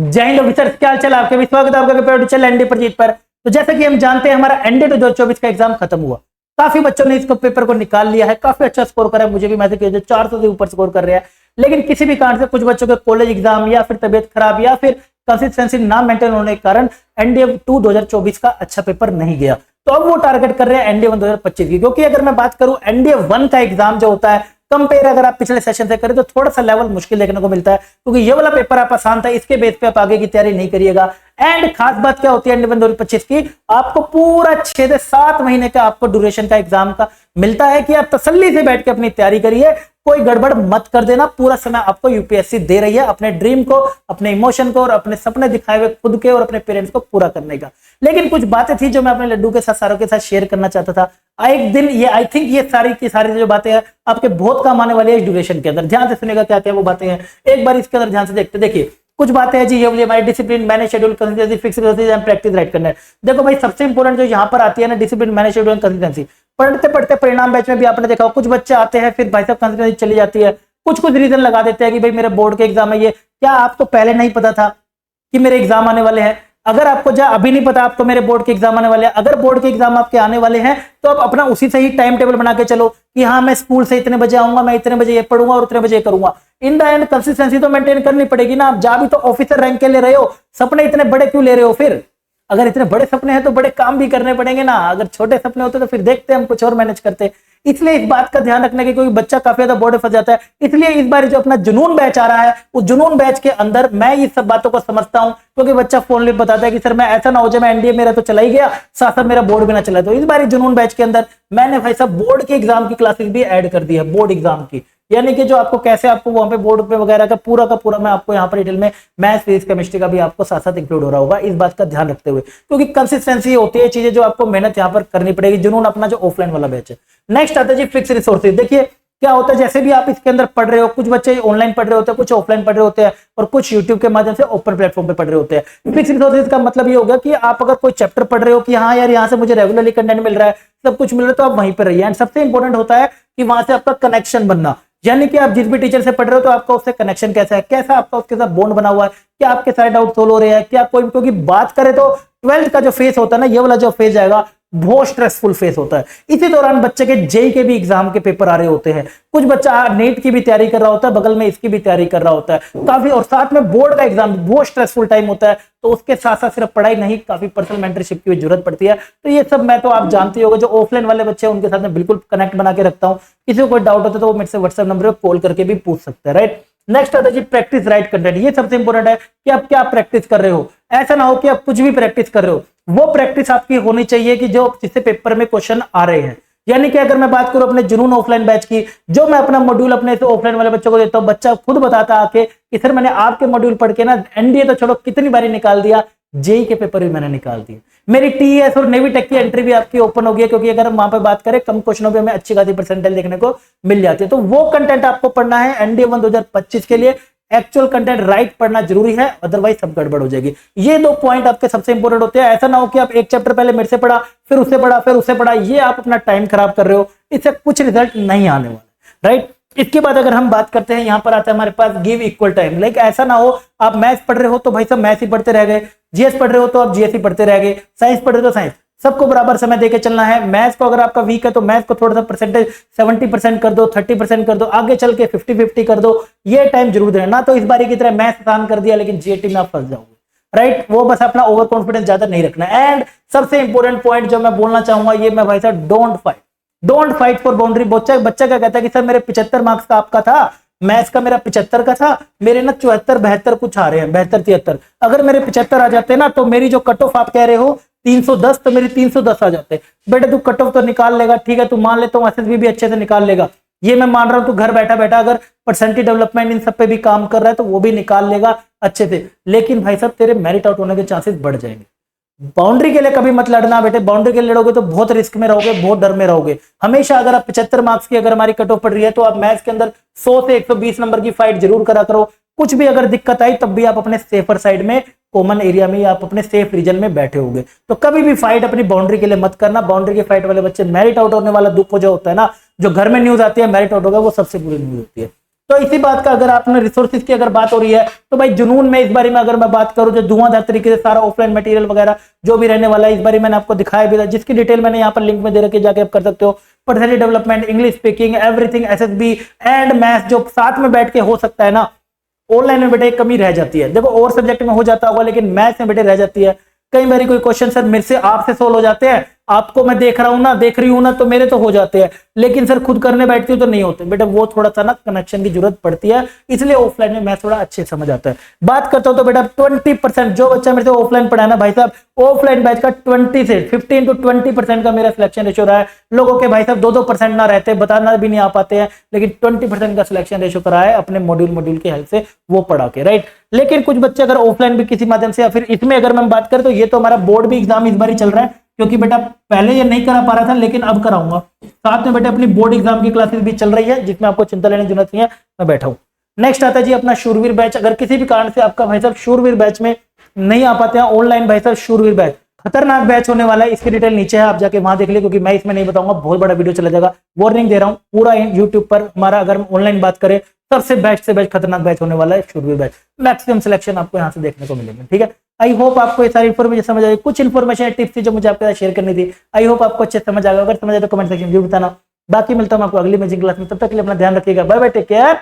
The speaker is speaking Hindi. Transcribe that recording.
जय हिंद ऑफिसर्स, क्या हाल चाल आपके भी स्वागत है आपका टीचर एनडी प्रजीत पर। तो जैसा कि हम जानते हैं हमारा एनडी 2024 का एग्जाम खत्म हुआ। काफी बच्चों ने इसको पेपर को निकाल लिया है, काफी अच्छा स्कोर करा है। मुझे भी मैसेज किया 400 से ऊपर स्कोर कर रहे हैं, लेकिन किसी भी कारण से कुछ बच्चों के कॉलेज एग्जाम या फिर तबियत खराब या फिर कंसिस्टेंसी ना मेंटेन होने के कारण एनडीए 2 2024 का अच्छा पेपर नहीं गया। तो अब वो टारगेट कर रहे हैं एनडीए 1 2025 की, क्योंकि अगर मैं बात करूं एनडीए 1 का एग्जाम जो होता है कंपेयर अगर आप पिछले सेशन से करें तो थोड़ा सा लेवल मुश्किल देखने को मिलता है, क्योंकि ये वाला पेपर आप आसान था, इसके बेस पे आप आगे की तैयारी नहीं करिएगा। एंड खास बात क्या होती है एनडीए 2025 की, आपको पूरा 6 से 7 महीने का आपको ड्यूरेशन का एग्जाम का मिलता है कि आप तसल्ली से बैठ के अपनी तैयारी करिए, कोई गड़बड़ मत कर देना। पूरा समय आपको यूपीएससी दे रही है अपने ड्रीम को, अपने इमोशन को और अपने सपने दिखाए हुए खुद के और अपने पेरेंट्स को पूरा करने का। लेकिन कुछ बातें थी जो मैं अपने लड्डू के साथ सारों के साथ शेयर करना चाहता था। एक दिन ये आई थिंक ये सारी की सारी जो बातें हैं आपके बहुत काम आने वाली है इस ड्यूरेशन के अंदर। ध्यान से सुनेगा क्या क्या वो बातें हैं, एक बार इसके अंदर ध्यान से देखते। देखिए कुछ बातें हैं जी, ये हमारी discipline, manage schedule, consistency, fix and practice right करना है। देखो भाई सबसे इंपॉर्टेंट जो यहाँ पर आती है ना, discipline, manage schedule and consistency. पढ़ते पढ़ते परिणाम बैच में भी आपने देखा कुछ बच्चे आते हैं फिर भाई साहब कंसिस्टेंसी चली जाती है, कुछ रीजन लगा देते हैं कि भाई मेरे बोर्ड के एग्जाम है ये। क्या आपको पहले नहीं पता था कि मेरे एग्जाम आने वाले हैं? अगर आपको अभी नहीं पता आपको मेरे बोर्ड के एग्जाम आने वाले हैं, अगर बोर्ड के एग्जाम आपके आने वाले हैं तो आप अपना उसी से ही टाइम टेबल बना के चलो कि हाँ मैं स्कूल से इतने बजे आऊंगा, मैं इतने बजे ये पढ़ूंगा और इतने बजे ये करूंगा। इन द एंड कंसिस्टेंसी तो मेंटेन करनी पड़ेगी ना। आप जा भी तो ऑफिसर रैंक के ले रहे हो, सपने इतने बड़े क्यों ले रहे हो? फिर अगर इतने बड़े सपने हैं तो बड़े काम भी करने पड़ेंगे ना। अगर छोटे सपने होते तो फिर देखते हम कुछ और मैनेज करते। इसलिए इस बात का ध्यान रखने की, क्योंकि बच्चा काफी ज्यादा बोर्ड में फंस जाता है। इसलिए इस बार जो अपना जुनून बैच आ रहा है उस जुनून बैच के अंदर मैं ये सब बातों को समझता हूं, क्योंकि बच्चा फोन ले बताता है कि सर मैं ऐसा ना हो जाए मैं एनडीए मेरा तो चला ही गया, साथ साथ मेरा बोर्ड भी ना चला। तो इस बार जुनून बैच के अंदर मैंने भाई साहब बोर्ड के एग्जाम की क्लासेस भी ऐड कर दी है, बोर्ड एग्जाम की, यानी कि जो आपको कैसे आपको वहां पे बोर्ड पे वगैरह का पूरा मैं आपको यहाँ पर डिटेल में मैथ्स, फिजिक्स, केमिस्ट्री का भी आपको साथ साथ इंक्लूड हो रहा होगा। इस बात का ध्यान रखते हुए, क्योंकि कंसिस्टेंसी होती है चीजें जो आपको मेहनत यहाँ पर करनी पड़ेगी। जुनून अपना जो ऑफलाइन वाला बैच है। नेक्स्ट आता है जी फिक्स रिसोर्सेज। देखिए क्या होता है, जैसे भी आप इसके अंदर पढ़ रहे हो, कुछ बच्चे ऑनलाइन पढ़ रहे होते हैं, कुछ ऑफलाइन पढ़ रहे होते हैं और कुछ यूट्यूब के माध्यम से ओपन प्लेटफॉर्म पे पढ़ रहे होते हैं। फिक्स रिसोर्सेज का मतलब ये होगा कि आप अगर कोई चैप्टर पढ़ रहे हो कि हाँ यार यहाँ से मुझे रेगुलरली कंटेंट मिल रहा है, सब कुछ मिल रहा है, तो आप वहीं पर रहिए। एंड सबसे इंपॉर्टेंट होता है कि वहां से आपका कनेक्शन बनना, यानी कि आप जिस भी टीचर से पढ़ रहे हो तो आपका उससे कनेक्शन कैसा है, कैसा आपका उसके साथ बॉन्ड बना हुआ है, क्या आपके सारे डाउट सोल्व हो रहे हैं, क्या कोई, क्योंकि बात करें तो 12th का जो फेज होता है ना, ये वाला जो फेज आएगा बहुत स्ट्रेसफुल फेज होता है। इसी दौरान बच्चे के जेई के भी एग्जाम के पेपर आ रहे होते हैं, कुछ बच्चा नेट की भी तैयारी कर रहा होता है, बगल में इसकी भी तैयारी कर रहा होता है काफी, और साथ में बोर्ड का एग्जाम बहुत स्ट्रेसफुल टाइम होता है। तो उसके साथ साथ सिर्फ पढ़ाई नहीं, काफी पर्सनल मेंटरशिप की भी जरूरत पड़ती है। तो ये सब मैं तो आप जानते होंगे, जो ऑफलाइन वाले बच्चे हैं उनके साथ मैं बिल्कुल कनेक्ट बना के रखता हूँ। किसी को कोई डाउट होता है तो वो मेरे से व्हाट्सएप नंबर पर कॉल करके भी पूछ सकते हैं, राइट। नेक्स्ट आता है जी प्रैक्टिस राइट कंटेंट। ये सबसे इंपॉर्टेंट है कि आप क्या प्रैक्टिस कर रहे हो। ऐसा ना हो कि आप कुछ भी प्रैक्टिस कर रहे हो, वो प्रैक्टिस आपकी होनी चाहिए कि जो जिससे पेपर में क्वेश्चन आ रहे हैं। यानी कि अगर मैं बात करूं अपने जुनून ऑफलाइन बैच की, जो मैं अपना मॉड्यूल अपने ऑफलाइन वाले बच्चों को देता हूं, बच्चा खुद बताता आके कि सर मैंने आपके मॉड्यूल पढ़ के ना एनडीए तो छोड़ो कितनी बारी निकाल दिया, जेई के पेपर भी मैंने निकाल दिए। मेरी टीएस और नेवी टेक की एंट्री भी आपकी ओपन हो गई है, क्योंकि अगर हम वहां पे बात करें कम क्वेश्चनों पे हमें अच्छी खासी परसेंटेज देखने को मिल जाती है। तो वो कंटेंट आपको पढ़ना है एनडीए 1 2025 के लिए। एक्चुअल कंटेंट राइट पढ़ना जरूरी है, अदरवाइज सब गड़बड़ हो जाएगी। ये 2 पॉइंट आपके सबसे इंपॉर्टेंट होते हैं। ऐसा ना हो कि आप एक चैप्टर पहले मेरे से पढ़ा, फिर उससे पढ़ा, फिर उससे पढ़ा, ये आप अपना टाइम खराब कर रहे हो, इससे कुछ रिजल्ट नहीं आने वाला, राइट। इसके बाद अगर हम बात करते हैं, यहाँ पर आता है हमारे पास गिव इक्वल टाइम। लाइक ऐसा ना हो आप मैथ्स पढ़ रहे हो तो भाई सब मैथ्स ही पढ़ते रह गए, जीएस पढ़ रहे हो तो आप जीएस ही पढ़ते रह गए, साइंस पढ़ रहे हो तो साइंस, सबको बराबर समय देके चलना है। मैथ्स को अगर आपका वीक है तो मैथ्स को थोड़ा सा परसेंटेज 70% कर दो, 30% कर दो, आगे चल के 50-50 कर दो। ये टाइम जरूर देना ना, तो इस बारी की तरह मैथ्स आसान कर दिया लेकिन जीएटी में आप फंस जाओगे, राइट। वो बस अपना ओवर कॉन्फिडेंस ज्यादा नहीं रखना। एंड सबसे इंपॉर्टेंट पॉइंट जो मैं बोलना चाहूंगा, ये मैं भाई साहब डोंट फाइट फॉर बाउंड्री। बच्चा क्या कहता है कि सर मेरे 75 मार्क्स का आपका था, मैथ्स का मेरा 75 का था, मेरे ना 74-72 कुछ आ रहे हैं, 72-73। अगर मेरे 75 आ जाते ना तो मेरी जो कट ऑफ आप कह रहे हो 310, तो मेरी 310 आ जाते। बेटे तू कट ऑफ तो निकाल लेगा, ठीक है, तू मान लेता हूँ एसएसबी भी अच्छे से निकाल लेगा, ये मैं मान रहा हूं। तू घर बैठा बैठा अगर परसेंटेज डेवलपमेंट इन सब पे भी काम कर रहा है तो वो भी निकाल लेगा अच्छे से, लेकिन भाई साहब तेरे मेरिट आउट होने के चांसेस बढ़ जाएंगे। बाउंड्री के लिए कभी मत लड़ना बेटे, बाउंड्री के लिए लड़ोगे तो बहुत रिस्क में रहोगे, बहुत डर में रहोगे। हमेशा अगर आप 75 मार्क्स की अगर हमारी कट ऑफ पड़ रही है तो आप मैथ्स के अंदर 100 से 120 नंबर की फाइट जरूर करा करो। कुछ भी अगर दिक्कत आई तब भी आप अपने सेफर साइड में, कॉमन एरिया में, या आप अपने सेफ रीजन में बैठे होगे। तो कभी भी फाइट अपनी बाउंड्री के लिए मत करना। बाउंड्री की फाइट वाले बच्चे, मेरिट आउट होने वाला दुख जो होता है ना, जो घर में न्यूज आती है मेरिट आउट होगा, वो सबसे बुरी न्यूज होती है। तो इसी बात का अगर आपने रिसोर्सेज की अगर बात हो रही है तो भाई जुनून में इस बारे में अगर मैं बात करूं जो धुआंधार तरीके से सारा ऑफलाइन मटेरियल वगैरह जो भी रहने वाला है इस बारे में मैंने आपको दिखाया भी था, जिसकी डिटेल मैंने यहाँ पर लिंक में दे रखी है, जाके आप कर सकते हो। Personality development, English speaking, everything, SSB and maths जो साथ में बैठ के हो सकता है ना, ऑनलाइन में बेटे एक कमी रह जाती है। देखो और सब्जेक्ट में हो जाता होगा लेकिन मैथ्स में बेटे रह जाती है। कई बार कोई क्वेश्चन सर मेरे से आपसे सोल्व हो जाते हैं, आपको मैं देख रहा हूं ना, देख रही हूं ना, तो मेरे तो हो जाते हैं, लेकिन सर खुद करने बैठती हूँ तो नहीं होते बेटा, वो थोड़ा सा ना कनेक्शन की जरूरत पड़ती है, इसलिए ऑफलाइन में मैथ्स थोड़ा अच्छे समझ आता है। बात करता हूं तो बेटा 20% जो बच्चा मेरे से ऑफलाइन पढ़ा ना भाई साहब, ऑफलाइन बैच का 20 से 15 to 20% का मेरा सिलेक्शन रेशियो रहा है। लोगों के भाई साहब 2-2% ना रहते, बताना भी नहीं आ पाते हैं, लेकिन 20% का सिलेक्शन रेशियो करा है अपने मॉड्यूल की हेल्प से वो पढ़ा के, राइट। लेकिन कुछ बच्चे अगर ऑफलाइन भी किसी माध्यम से या फिर इसमें अगर मैं बात करें तो ये तो हमारा बोर्ड भी एग्जाम इस बार ही चल रहा है, क्योंकि बेटा पहले ये नहीं करा पा रहा था लेकिन अब कराऊंगा। साथ में बेटा अपनी बोर्ड एग्जाम की क्लासेस भी चल रही है जिसमें आपको चिंता लेने की जरूरत नहीं है, मैं बैठा हूं। नेक्स्ट आता है जी अपना शूरवीर बैच। अगर किसी भी कारण से आपका भाई साहब शूरवीर बैच में नहीं आ पाते हैं ऑनलाइन, भाई साहब शूरवीर बैच खतरनाक बैच होने वाला है, इसकी डिटेल नीचे है, आप जाके वहां देख ले, क्योंकि मैं इसमें नहीं बताऊंगा, बहुत बड़ा वीडियो चला जाएगा। वार्निंग दे रहा हूं, पूरा यूट्यूब पर हमारा अगर ऑनलाइन बात करें सबसे बेस्ट से बेस्ट खतरनाक बैच होने वाला है शूरवीर बैच। मैक्सिमम सिलेक्शन आपको यहाँ से देखने को मिलेंगे, ठीक है। आई होप आपको ये सारी इन्फॉर्मेशन समझ आई, कुछ इन्फॉर्मेशन टिप्स थी जो मुझे आपके साथ शेयर करनी थी। आई होप आपको अच्छे समझ आ गया, अगर समझ आए तो कमेंट सेक्शन में जरूर बताना। बाकी मिलता हूं आपको अगली मैजिक क्लास में, तब तक के लिए अपना ध्यान रखिएगा, बाय बाय, टेक केयर।